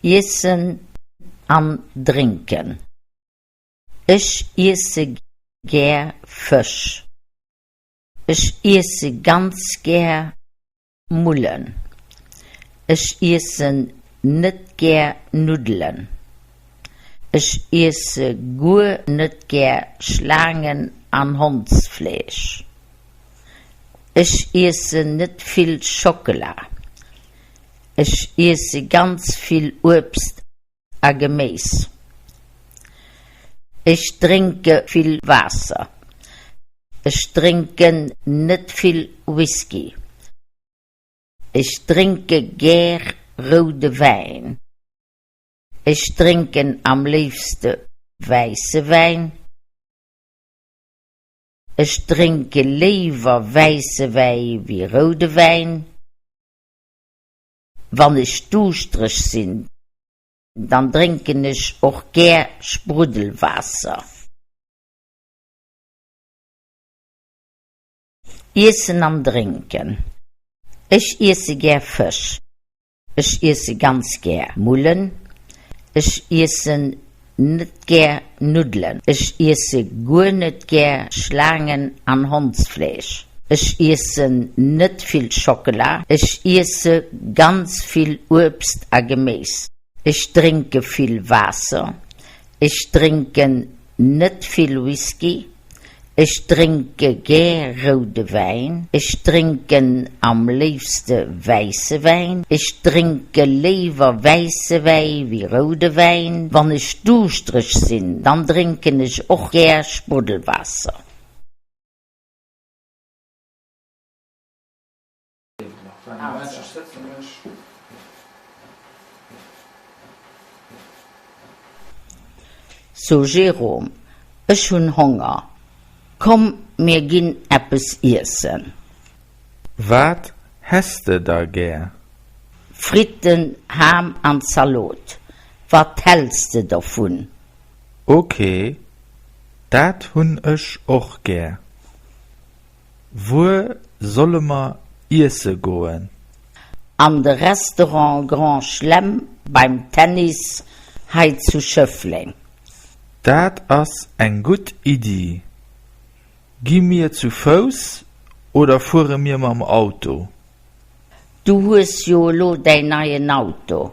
Essen an Trinken. Ich esse gern Fisch. Ich esse ganz gern Mullen. Ich esse nicht gern Nudeln. Ich esse gut nicht gern Schlangen an Hundsfleisch. Ich esse nicht viel Schokolade. Ich esse ganz viel Obst und Gemüse. Ich trinke viel Wasser. Ich trinke nicht viel Whisky. Ich trinke gern rote Wein. Ich trinke am liebsten weiße Wein. Ich trinke lieber weiße Wein wie rote Wein. Wenn ich durstig bin, dann trinke ich auch gern Sprudelwasser. Essen und Trinken. Ich esse gern Fisch. Ich esse ganz gern Mullen. Ich esse nicht gern Nudeln. Ich esse gut nicht gern Schlangen an Hundsfleisch. Ich esse nicht viel Schokolade. Ich esse ganz viel Obst und Gemüse. Ich trinke viel Wasser. Ich trinke nicht viel Whisky. Ich trinke gern rote Wein. Ich trinke am liebsten weiße Wein. Ich trinke lieber weiße Wein wie rote Wein. Wenn ich durstig bin, dann trinke ich auch gern Sprudelwasser. So, Jerome, ich habe Hunger. Komm, wir gehen etwas essen. Was hast du da gern? Fritten, Ham und Salat. Was hältst du davon? Okay, dat hun ich auch gern. Wo sollen wir essen gehen? An dem Restaurant Grand Chelem beim Tennis heit zu Schöffling. Dat ist eine gute Idee. Gehen wir zu Fuß oder fahren wir mit dem Auto? Du hast ja lo dein neues Auto.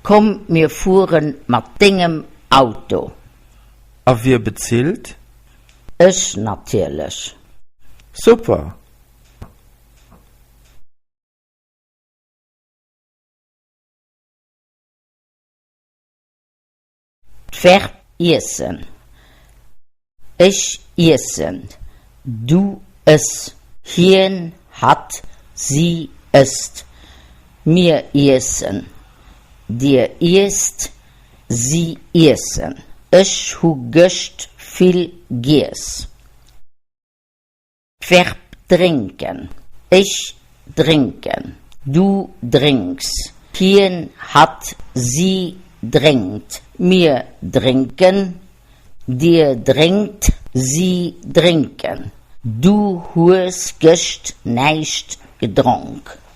Komm, wir fahren mit deinem Auto. Aber wer bezahlt? Ich natürlich. Super. Verb essen. Ich essen. Du es. Hien hat. Sie ist. Mir essen. Dir isst. Sie essen. Ich hu göscht viel Gies. Verb trinken. Ich trinken. Du trinkst. Hien hat. Sie trinkt. Mir trinken. Dir trinkt. Sie trinken. Du hast gest nicht getrunken.